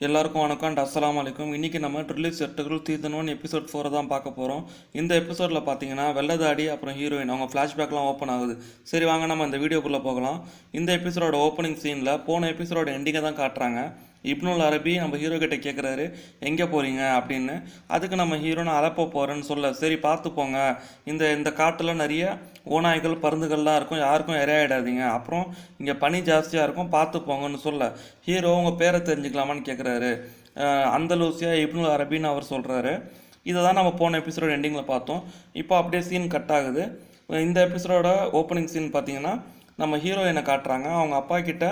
எல்லாருக்கும் வணக்கம் அண்ட் அஸ்ஸலாமு அலைக்கும். இன்றைக்கி நம்ம ட்ரில்லிஸ் எட்டுகள் சீசன் 1 எபிசோட் 4 தான் பார்க்க போகிறோம். இந்த எபிசோடில் பார்த்தீங்கன்னா வெள்ளதாடி அப்புறம் ஹீரோயின் அவங்க ஃப்ளாஷ்பேக்லாம் ஓப்பன் ஆகுது. சரி வாங்க நம்ம இந்த வீடியோக்குள்ளே போகலாம். இந்த எபிசோடோட ஓப்பனிங் சீனில் போன எபிசோட எண்டிங்கை தான் காட்டுறாங்க. இப்னுல் அரபி நம்ம ஹீரோ கிட்ட கேட்குறாரு எங்கே போகிறீங்க அப்படின்னு. அதுக்கு நம்ம ஹீரோ நான் அலப்போ போகிறேன்னு சொல்ல, சரி பார்த்து போங்க, இந்த இந்த காட்டில் நிறைய ஓநாய்கள் பருந்துகள்லாம் இருக்கும், யாருக்கும் இரையாயிடாதீங்க, அப்புறம் இங்கே பனி ஜாஸ்தியாக இருக்கும், பார்த்து போங்கன்னு சொல்ல, ஹீரோ உங்கள் பேரை தெரிஞ்சுக்கலாமான்னு கேட்குறாரு. அந்தலூசியா இப்னுல் அரபின்னு அவர் சொல்கிறாரு. இதை தான் நம்ம போன எபிசோட எண்டிங்கில் பார்த்தோம். இப்போ அப்படியே சீன் கட் ஆகுது. இந்த எபிசோட ஓப்பனிங் சீன் பார்த்தீங்கன்னா நம்ம ஹீரோயினை காட்டுறாங்க. அவங்க அப்பா கிட்ட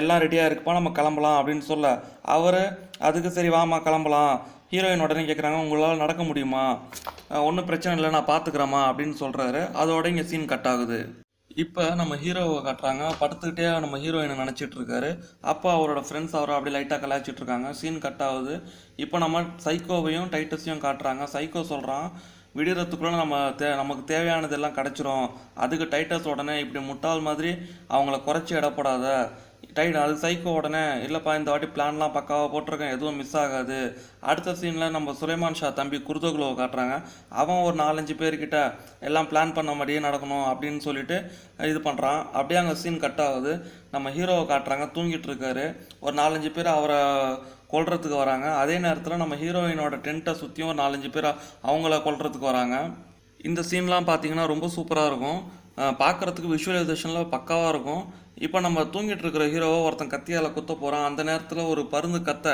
எல்லாம் ரெடியாக இருக்குப்பா நம்ம கிளம்பலாம் அப்படின்னு சொல்ல, அவர் அதுக்கு சரி வாமா கிளம்பலாம். ஹீரோயின் உடனே கேட்குறாங்க உங்களால் நடக்க முடியுமா, ஒன்றும் பிரச்சனை இல்லை நான் பார்த்துக்கிறேம்மா அப்படின்னு சொல்கிறாரு. அதோட இங்கே சீன் கட் ஆகுது. இப்போ நம்ம ஹீரோவை காட்டுறாங்க, படுத்துக்கிட்டே நம்ம ஹீரோயினை நினச்சிட்டு இருக்காரு. அப்போ அவரோட ஃப்ரெண்ட்ஸ் அவரை அப்படி லைட்டாக கலாய்ச்சிட்டு இருக்காங்க. சீன் கட் ஆகுது. இப்போ நம்ம சைக்கோவையும் டைட்டஸையும் காட்டுறாங்க. சைக்கோ சொல்கிறான் விடுறதுக்குள்ளே நமக்கு தேவையானதெல்லாம் கிடச்சிரும். அதுக்கு டைட்டஸ் உடனே இப்படி முட்டாள் மாதிரி அவங்கள குறைச்சி இடப்படாத அது சைக்கோ உடனே இல்லைப்பா இந்த வாட்டி பிளான்லாம் பக்காவாக போட்டிருக்கேன், எதுவும் மிஸ் ஆகாது. அடுத்த சீனில் நம்ம சுலைமான் ஷா தம்பி குர்தோகுலோவை காட்டுறாங்க. அவன் ஒரு 4-5 பேர்கிட்ட எல்லாம் பிளான் பண்ண மாதிரியே நடக்கணும் அப்படின்னு சொல்லிட்டு இது பண்ணுறான். அப்படியே அங்கே சீன் கட் ஆகுது. நம்ம ஹீரோவை காட்டுறாங்க, தூங்கிட்டு இருக்காரு. ஒரு 4-5 பேர் அவரை கொல்றதுக்கு வராங்க. அதே நேரத்தில் நம்ம ஹீரோயினோட டென்ட்டை சுற்றியும் ஒரு 4-5 பேர் அவங்கள கொல்றதுக்கு வராங்க. இந்த சீன்லாம் பார்த்தீங்கன்னா ரொம்ப சூப்பராக இருக்கும். பார்க்குறதுக்கு விஷுவலைசேஷனில் பக்காவாக இருக்கும். இப்போ நம்ம தூங்கிட்டு இருக்கிற ஹீரோவை ஒருத்தன் கத்தியால் குத்த போகிறான். அந்த நேரத்தில் ஒரு பருந்து கத்த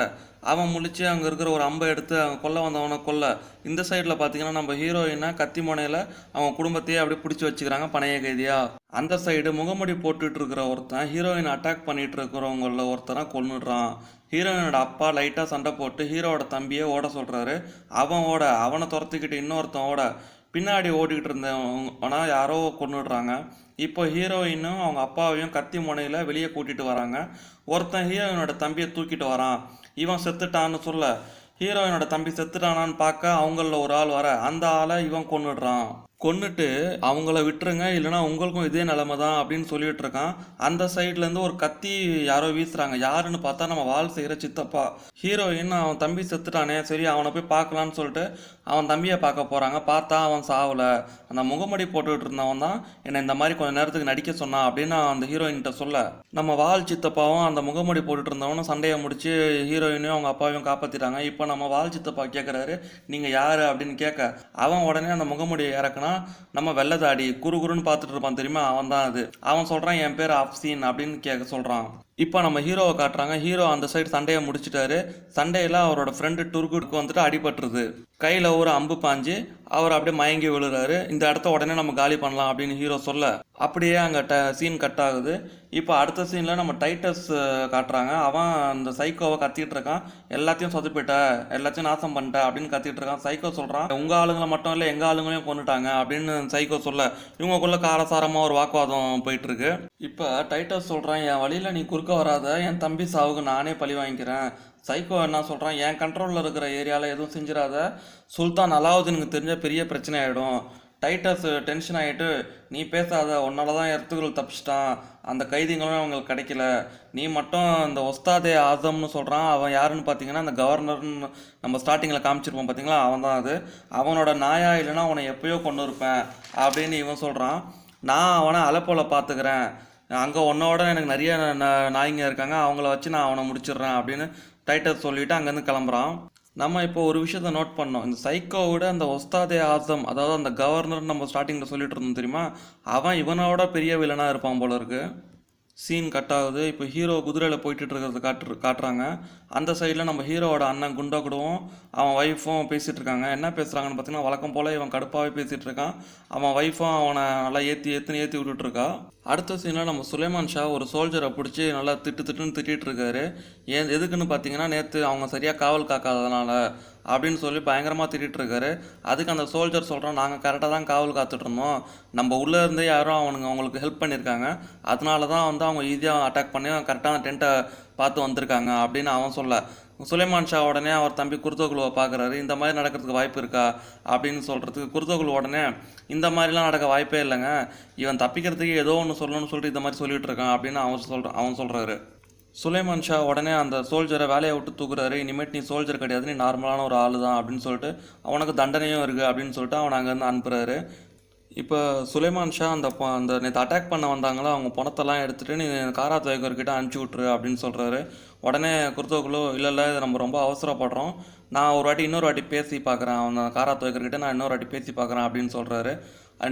அவன் முழிச்சு அங்கே இருக்கிற ஒரு அம்பை எடுத்து அவங்க கொல்ல வந்தவனை கொல்ல. இந்த சைடில் பார்த்தீங்கன்னா நம்ம ஹீரோயினை கத்தி முனையில் அவங்க குடும்பத்தையே அப்படியே பிடிச்சி வச்சுக்கிறாங்க பணைய கைதியா. அந்த சைடு முகமுடி போட்டுட்டு இருக்கிற ஒருத்தன் ஹீரோயின் அட்டாக் பண்ணிட்டு இருக்கிறவங்கள ஒருத்தனை கொன்னுடுறான். ஹீரோயினோட அப்பா லைட்டாக சண்டை போட்டு ஹீரோவோட தம்பியை ஓட சொல்கிறாரு. அவனை துரத்திக்கிட்டு இன்னொருத்தன் ஓட பின்னாடி ஓடிக்கிட்டு இருந்தவனா யாரோ கொண்டுடுறாங்க. இப்போ ஹீரோயினும் அவங்க அப்பாவையும் கத்தி முனையில் வெளியே கூட்டிகிட்டு வராங்க. ஒருத்தன் ஹீரோயினோட தம்பியை தூக்கிட்டு வரான். இவன் செத்துட்டான்னு சொல்ல, ஹீரோயினோட தம்பி செத்துட்டானான்னு பார்க்க அவங்களில் ஒரு ஆள் வர, அந்த ஆளை இவன் கொன்னுடுறான். கொன்னுட்டு அவங்கள விட்டுருங்க இல்லைனா உங்களுக்கும் இதே நிலைமை தான் அப்படின்னு சொல்லிட்டு இருக்கான். அந்த சைட்லேருந்து ஒரு கத்தி யாரோ வீசுறாங்க. யாருன்னு பார்த்தா நம்ம வால் செய்கிற சித்தப்பா. ஹீரோயின் அவன் தம்பி செத்துட்டானே, சரி அவனை போய் பார்க்கலான்னு சொல்லிட்டு அவன் தம்பியை பார்க்க போகிறாங்க. பார்த்தா அவன் சாவலை. அந்த முகமடி போட்டுக்கிட்டு இருந்தவன் தான் என்னை இந்த மாதிரி கொஞ்சம் நேரத்துக்கு நடிக்க சொன்னான் அப்படின்னு அந்த ஹீரோயின்கிட்ட சொல்ல, நம்ம வால் சித்தப்பாவும் அந்த முகமடி போட்டுட்டு இருந்தவனும் சண்டையை முடிச்சு ஹீரோயினையும் அவங்க அப்பாவையும் காப்பாற்றிட்டாங்க. இப்போ நம்ம வால் சித்தப்பா கேட்குறாரு நீங்கள் யார் அப்படின்னு கேட்க, அவன் உடனே அந்த முகமுடியை இறக்குனா நம்ம வெள்ளதாடி குறுகுறுன்னு பார்த்துட்டு இருப்பான் தெரியுமா, அவன் தான் அது. அவன் சொல்கிறான் என் பேர் அப்சீன் அப்படின்னு கேட்க சொல்கிறான். இப்போ நம்ம ஹீரோவை காட்டுறாங்க. ஹீரோ அந்த சைடு சண்டையை முடிச்சிட்டாரு. சண்டையில் அவரோட ஃப்ரெண்டு டுர்குட்க்கு வந்துட்டு அடிபட்டுருது. கையில் ஒரு அம்பு பாஞ்சு அவர் அப்படியே மயங்கி விழுறாரு. இந்த இடத்த உடனே நம்ம காலி பண்ணலாம் அப்படின்னு ஹீரோ சொல்ல, அப்படியே அங்கே சீன் கட் ஆகுது. இப்போ அடுத்த சீனில் நம்ம டைட்டஸ் காட்டுறாங்க. அவன் அந்த சைக்கோவை கத்திட்டு இருக்கான். எல்லாத்தையும் சொதப்பிட்ட, எல்லாத்தையும் நாசம் பண்ணிட்ட அப்படின்னு கத்திட்டு இருக்கான். சைக்கோ சொல்கிறான் உங்கள் ஆளுங்களை மட்டும் இல்லை எங்கள் ஆளுங்களையும் கொண்டுட்டாங்க அப்படின்னு சைக்கோ சொல்ல, இவங்களுக்குள்ள காரசாரமாக ஒரு வாக்குவாதம் போயிட்டு இருக்கு. இப்போ டைட்டஸ் சொல்கிறான் என் வழியில் நீ குறுக்க வராத, என் தம்பி சாவுக்கு நானே பழி வாங்கிக்கிறேன். சைக்கோ என்ன சொல்கிறான் என் கண்ட்ரோலில் இருக்கிற ஏரியாவில் எதுவும் செஞ்சிடாத, சுல்தான் அலாவுதீனுக்கு தெரிஞ்ச பெரிய பிரச்சனை ஆகிடும். டைட்டஸ் டென்ஷன் ஆகிட்டு நீ பேசாத, உன்னால தான் எர்த்துகள் தப்பிச்சிட்டான், அந்த கைதிங்களும் அவங்களுக்கு கிடைக்கல, நீ மட்டும் இந்த ஒஸ்தாதே ஆசம்னு சொல்கிறான். அவன் யாருன்னு பார்த்தீங்கன்னா அந்த கவர்னர்னு நம்ம ஸ்டார்டிங்கில் காமிச்சிருப்போம் பார்த்தீங்களா, அவன் தான் அது. அவனோட நாயா இல்லைன்னா அவனை எப்பயோ கொண்டு இருப்பேன் அப்படின்னு இவன் சொல்கிறான். நான் அவனை அலப்போல பார்த்துக்கிறேன், அங்கே உன்னோட எனக்கு நிறைய நாய்ங்க இருக்காங்க, அவங்கள வச்சு நான் அவனை முடிச்சிடுறேன் அப்படின்னு டைட்டஸ் சொல்லிவிட்டு அங்கேருந்து கிளம்புறான். நம்ம இப்போ ஒரு விஷயத்த நோட் பண்ணோம். இந்த சைக்கோவோட அந்த ஒஸ்தாதே ஆசம், அதாவது அந்த கவர்னர் நம்ம ஸ்டார்டிங்கில் சொல்லிட்டு இருந்தோம் தெரியுமா, அவன் இவனோட பெரிய வில்லனாக இருப்பான் போல இருக்கு. சீன் கட் ஆகுது. இப்போ ஹீரோ குதிரையில் போயிட்டு இருக்கிறது காட்டுறாங்க. அந்த சைடில் நம்ம ஹீரோவோட அண்ணன் குண்டா கூடவும் அவன் ஒய்ஃபும் பேசிகிட்டு இருக்காங்க. என்ன பேசுகிறாங்கன்னு பார்த்தீங்கன்னா வழக்கம் போல் இவன் கடுப்பாகவே பேசிகிட்டு இருக்கான். அவன் ஒய்ஃபும் அவனை நல்லா ஏற்றி விட்டுட்ருக்கா. அடுத்த சீனில் நம்ம சுலைமான் ஷா ஒரு சோல்ஜரை பிடிச்சி நல்லா திட்டுன்னு திட்டிகிட்டு இருக்காரு. எதுக்குன்னு பார்த்தீங்கன்னா நேற்று அவங்க சரியாக காவல் காக்காததுனால அப்படின்னு சொல்லி பயங்கரமாக திட்டிகிட்டு இருக்காரு. அதுக்கு அந்த சோல்ஜர் சொல்கிறான் நாங்கள் கரெக்டாக தான் காவல் காத்துட்டு இருந்தோம், நம்ம உள்ளே இருந்தே யாரும் அவங்களுக்கு ஹெல்ப் பண்ணியிருக்காங்க, அதனால தான் அவங்க ஈஸியாக அட்டாக் பண்ணி கரெக்டான டென்ட்டை பார்த்து வந்திருக்காங்க அப்படின்னு அவன் சொல்ல, சுலைமான் ஷா உடனே அவர் தம்பி குர்தோகுலுவை பார்க்குறாரு. இந்த மாதிரி நடக்கிறதுக்கு வாய்ப்பு இருக்கா அப்படின்னு சொல்கிறதுக்கு குர்தோகுல் உடனே இந்த மாதிரிலாம் நடக்க வாய்ப்பே இல்லைங்க, இவன் தப்பிக்கிறதுக்கு ஏதோ ஒன்று சொல்லணும்னு சொல்லிட்டு இந்த மாதிரி சொல்லிட்டு இருக்கான் அப்படின்னு அவன் சொல்கிறாரு. சுலைமான் ஷா உடனே அந்த சோல்ஜரை வேலையை விட்டு தூக்குறாரு. இனிமேட்டு நீ சோல்ஜர் கிடையாது, நீ நார்மலான ஒரு ஆள் தான் அப்படின்னு சொல்லிட்டு அவனுக்கு தண்டனையும் இருக்குது அப்படின்னு சொல்லிட்டு அவனை அங்கேருந்து அனுப்புகிறாரு. இப்போ சுலைமான் ஷா அந்த நேற்று அட்டாக் பண்ண வந்தாங்களோ அவங்க பணத்தெல்லாம் எடுத்துகிட்டு நீ காரா துவைக்கர்கிட்ட அனுப்பிச்சி விட்ரு அப்படின்னு சொல்கிறாரு. உடனே குர்தோகுலு இல்லை இது நம்ம ரொம்ப அவசரப்படுறோம், நான் ஒரு வாட்டி இன்னொரு வாட்டி பேசி பார்க்குறேன், அவன் காரா துவைக்கர்கிட்ட நான் இன்னொரு வாட்டி பேசி பார்க்குறேன் அப்படின்னு சொல்கிறாரு.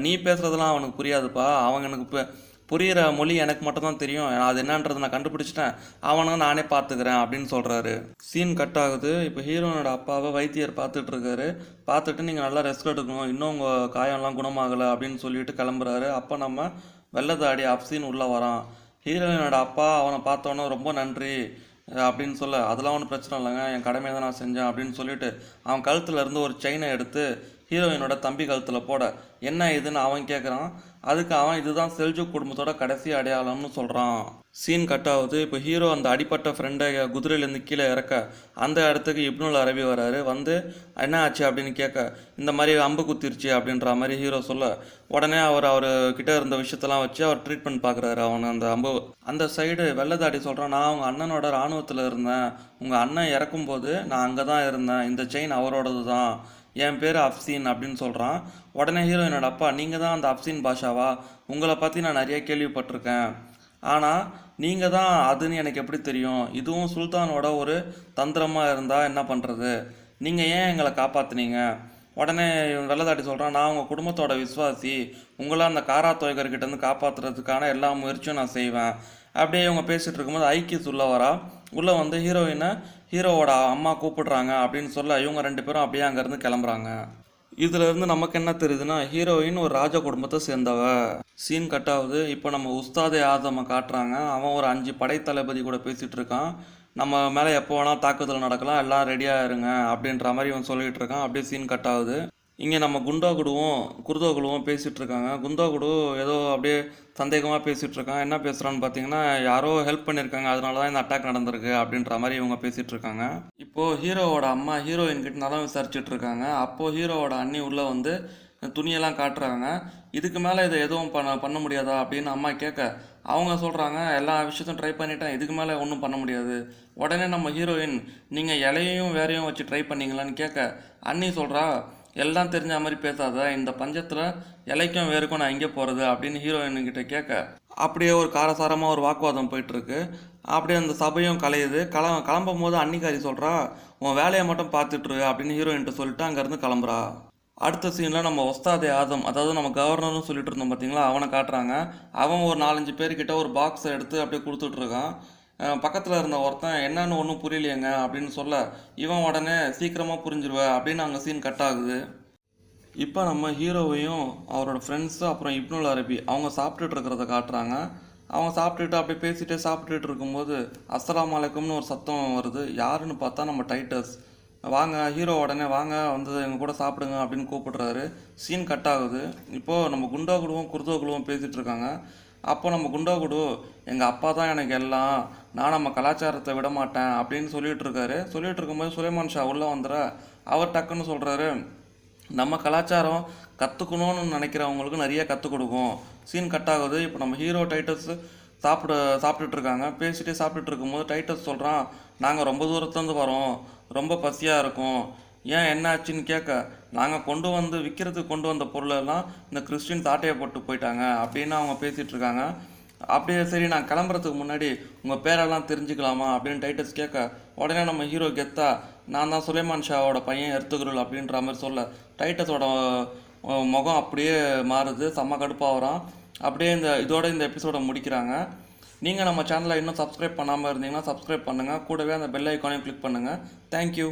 நீ பேசுகிறதுலாம் அவனுக்கு புரியாதுப்பா, அவங்க எனக்கு இப்போ புரிகிற மொழி எனக்கு மட்டும் தான் தெரியும், அது என்னன்றது நான் கண்டுபிடிச்சிட்டேன், அவனை நானே பார்த்துக்கிறேன் அப்படின்னு சொல்கிறாரு. சீன் கட் ஆகுது. இப்போ ஹீரோனோட அப்பாவை வைத்தியர் பார்த்துட்டு இருக்காரு. பார்த்துட்டு நீங்கள் நல்லா ரெஸ்ட் எடுக்கணும், இன்னும் உங்கள் காயம்லாம் குணமாகலை அப்படின்னு சொல்லிட்டு கிளம்புறாரு. அப்போ நம்ம வெள்ளதாடி அப்சீன் உள்ளே வரான். ஹீரோயினோட அப்பா அவனை பார்த்தோன்னே ரொம்ப நன்றி அப்படின்னு சொல்ல, அதெல்லாம் ஒன்றும் பிரச்சனை இல்லைங்க, என் கடமையை தான் நான் செஞ்சேன் அப்படின்னு சொல்லிட்டு அவன் கழுத்தில் இருந்து ஒரு செயினை எடுத்து ஹீரோயினோட தம்பி கழுத்தில் போட என்ன இதுன்னு அவன் கேட்குறான். அதுக்கு அவன் இதுதான் செல்ஜுக் குடும்பத்தோட கடைசி அடையாளம்னு சொல்கிறான். சீன் கட் ஆகுது. இப்போ ஹீரோ அந்த அடிப்பட்ட ஃப்ரெண்டை குதிரையிலேருந்து கீழே இறக்க அந்த இடத்துக்கு இப்னுல் அரபி வராரு. வந்து என்ன ஆச்சு அப்படின்னு கேட்க, இந்த மாதிரி அம்பு குத்திருச்சு அப்படின்ற மாதிரி ஹீரோ சொல்ல, உடனே அவர் கிட்ட இருந்த விஷயத்தெல்லாம் வச்சு அவர் ட்ரீட்மெண்ட் பார்க்குறாரு. அவனை அந்த அம்பு அந்த சைடு வெள்ளதாடி சொல்கிறான், நான் உங்கள் அண்ணனோட இராணுவத்தில் இருந்தேன், உங்கள் அண்ணன் இறக்கும்போது நான் அங்கே தான் இருந்தேன், இந்த செயின் அவரோடது தான், என் பேர் அப்சீன் அப்படின்னு சொல்கிறான். உடனே ஹீரோயினோட அப்பா, நீங்கள் தான் அந்த அப்சீன் பாஷாவா, உங்களை பற்றி நான் நிறைய கேள்விப்பட்டிருக்கேன், ஆனால் நீங்கள் தான் அதுன்னு எனக்கு எப்படி தெரியும், இதுவும் சுல்தானோட ஒரு தந்திரமாக இருந்தால் என்ன பண்ணுறது, நீங்கள் ஏன் எங்களை காப்பாற்றுனீங்க. உடனே வெள்ளதாட்டி சொல்கிறான், நான் உங்கள் குடும்பத்தோட விசுவாசி, உங்களை அந்த காரா துவைக்கர்கிட்டேருந்து காப்பாற்றுறதுக்கான எல்லா முயற்சியும் நான் செய்வேன். அப்படியே இவங்க பேசிகிட்டு இருக்கும்போது ஐக்கிஸ் உள்ளே வரா. உள்ளே வந்து ஹீரோவோட அம்மா கூப்பிடுறாங்க அப்படின்னு சொல்ல இவங்க ரெண்டு பேரும் அப்படியே அங்கேருந்து கிளம்புறாங்க. இதுலேருந்து நமக்கு என்ன தெரியுதுன்னா, ஹீரோயின் ஒரு ராஜ குடும்பத்தை சேர்ந்தவ. சீன் கட் ஆகுது. இப்போ நம்ம உஸ்தாதே ஆதமை காட்டுறாங்க. அவன் ஒரு 5 படைத்தளபதி கூட பேசிகிட்டு இருக்கான். நம்ம மேலே எப்போ வேணால் தாக்குதல் நடக்கலாம், எல்லாம் ரெடியாக இருங்க அப்படின்ற மாதிரி இவன் சொல்லிகிட்டு இருக்கான். அப்படியே சீன் கட் ஆகுது. இங்கே நம்ம குர்தோகுலுவும் பேசிகிட்டு இருக்காங்க. குந்தோகுடு ஏதோ அப்படியே சந்தேகமாக பேசிகிட்டு இருக்கான். என்ன பேசுகிறான்னு பார்த்தீங்கன்னா, யாரோ ஹெல்ப் பண்ணியிருக்காங்க, அதனால தான் இந்த அட்டாக் நடந்திருக்கு அப்படின்ற மாதிரி இவங்க பேசிகிட்டு இருக்காங்க. இப்போது ஹீரோவோட அம்மா ஹீரோயின் கிட்ட நலம் விசாரிச்சுட்டு இருக்காங்க. அப்போது ஹீரோவோட அண்ணி உள்ளே வந்து துணியெல்லாம் காட்டுறாங்க. இதுக்கு மேலே இதை எதுவும் பண்ண முடியாதா அப்படின்னு அம்மா கேட்க, அவங்க சொல்கிறாங்க, எல்லா விஷயத்தையும் ட்ரை பண்ணிட்டேன், இதுக்கு மேலே ஒன்றும் பண்ண முடியாது. உடனே நம்ம ஹீரோயின், நீங்கள் இலையையும் வேறையும் வச்சு ட்ரை பண்ணீங்களான்னு கேட்க, அண்ணி சொல்கிறா, எல்லாம் தெரிஞ்ச மாதிரி பேசாத, இந்த பஞ்சத்தில் இலைக்கும் வேருக்கும் நான் எங்கே போகிறது அப்படின்னு ஹீரோயின்கிட்ட கேட்க, அப்படியே ஒரு காரசாரமாக ஒரு வாக்குவாதம் போயிட்டுருக்கு. அப்படியே அந்த சபையும் கலையுது. கிளம்பும் போது அன்னிக்காரி சொல்கிறா, உன் வேலையை மட்டும் பார்த்துட்ரு அப்படின்னு ஹீரோயின்கிட்ட சொல்லிட்டு அங்கேருந்து கிளம்புறா. அடுத்த சீனில் நம்ம உஸ்தாதே ஆதம், அதாவது நம்ம கவர்னர்னு சொல்லிட்டு இருந்தோம் பார்த்தீங்களா, அவனை காட்டுறாங்க. அவன் ஒரு 4-5 பேர்கிட்ட ஒரு பாக்ஸை எடுத்து அப்படியே கொடுத்துட்ருக்கான். பக்கத்தில் இருந்த ஒருத்தன் என்னன்னு ஒன்றும் புரியலையேங்க அப்படின்னு சொல்ல, இவன் உடனே சீக்கிரமாக புரிஞ்சிருவ அப்படின்னு அங்கே சீன் கட் ஆகுது. இப்போ நம்ம ஹீரோவையும் அவரோட ஃப்ரெண்ட்ஸு அப்புறம் இப்னுல் அரபி அவங்க சாப்பிட்டுட்டு இருக்கிறத காட்டுறாங்க. அவங்க சாப்பிட்டுட்டு அப்படியே பேசிகிட்டே சாப்பிட்டுட்டு இருக்கும்போது அஸ்ஸலாமு அலைக்கும்னு ஒரு சத்தம் வருது. யாருன்னு பார்த்தா நம்ம டைட்டஸ். வாங்க, ஹீரோ உடனே வாங்க வந்து எங்கள் கூட சாப்பிடுங்க அப்படின்னு கூப்பிடுறாரு. சீன் கட் ஆகுது. இப்போது நம்ம குர்தோகுலுவும் பேசிகிட்டு இருக்காங்க. அப்போ நம்ம குண்டோகுடு, எங்கள் அப்பா தான் எனக்கு எல்லாம், நான் நம்ம கலாச்சாரத்தை விட மாட்டேன் அப்படின்னு சொல்லிகிட்டு இருக்காரு. சொல்லிகிட்டு இருக்கும்போது சுலைமான் ஷா உள்ளே வந்துடுற. அவர் டக்குன்னு சொல்கிறாரு, நம்ம கலாச்சாரம் கற்றுக்கணும்னு நினைக்கிறவங்களுக்கு நிறைய கற்றுக் கொடுக்கும். சீன் கட் ஆகுது. இப்போ நம்ம ஹீரோ டைட்டஸ் சாப்பிட்டுட்டு இருக்காங்க. பேசிகிட்டே சாப்பிட்டுட்டு இருக்கும்போது டைட்டஸ் சொல்கிறான், நாங்கள் ரொம்ப தூரத்துலேருந்து வரோம், ரொம்ப பசியாக இருக்கும், ஏன் என்ன ஆச்சுன்னு கேட்க, நாங்கள் விற்கிறதுக்கு கொண்டு வந்த பொருளெல்லாம் இந்த கிறிஸ்டின்ஸ் ஆட்டையை போட்டு போயிட்டாங்க அப்படின்னு அவங்க பேசிகிட்டு இருக்காங்க. அப்படியே சரி, நான் கிளம்புறதுக்கு முன்னாடி உங்கள் பேரெல்லாம் தெரிஞ்சுக்கலாமா அப்படின்னு டைட்டஸ் கேட்க, உடனே நம்ம ஹீரோ கெத்தா, நான் தான் சுலைமான் ஷாவோட பையன் எர்த்துகுருல் அப்படின்ற மாதிரி சொல்ல, டைட்டஸோட முகம் அப்படியே மாறுது, செம்ம கடுப்பாகிறான். அப்படியே இதோட இந்த எபிசோடை முடிக்கிறாங்க. நீங்கள் நம்ம சேனலை இன்னும் சப்ஸ்கிரைப் பண்ணாமல் இருந்தீங்கன்னா சப்ஸ்கிரைப் பண்ணுங்கள், கூடவே அந்த பெல் ஐக்கானையும் கிளிக் பண்ணுங்கள். தேங்க்யூ.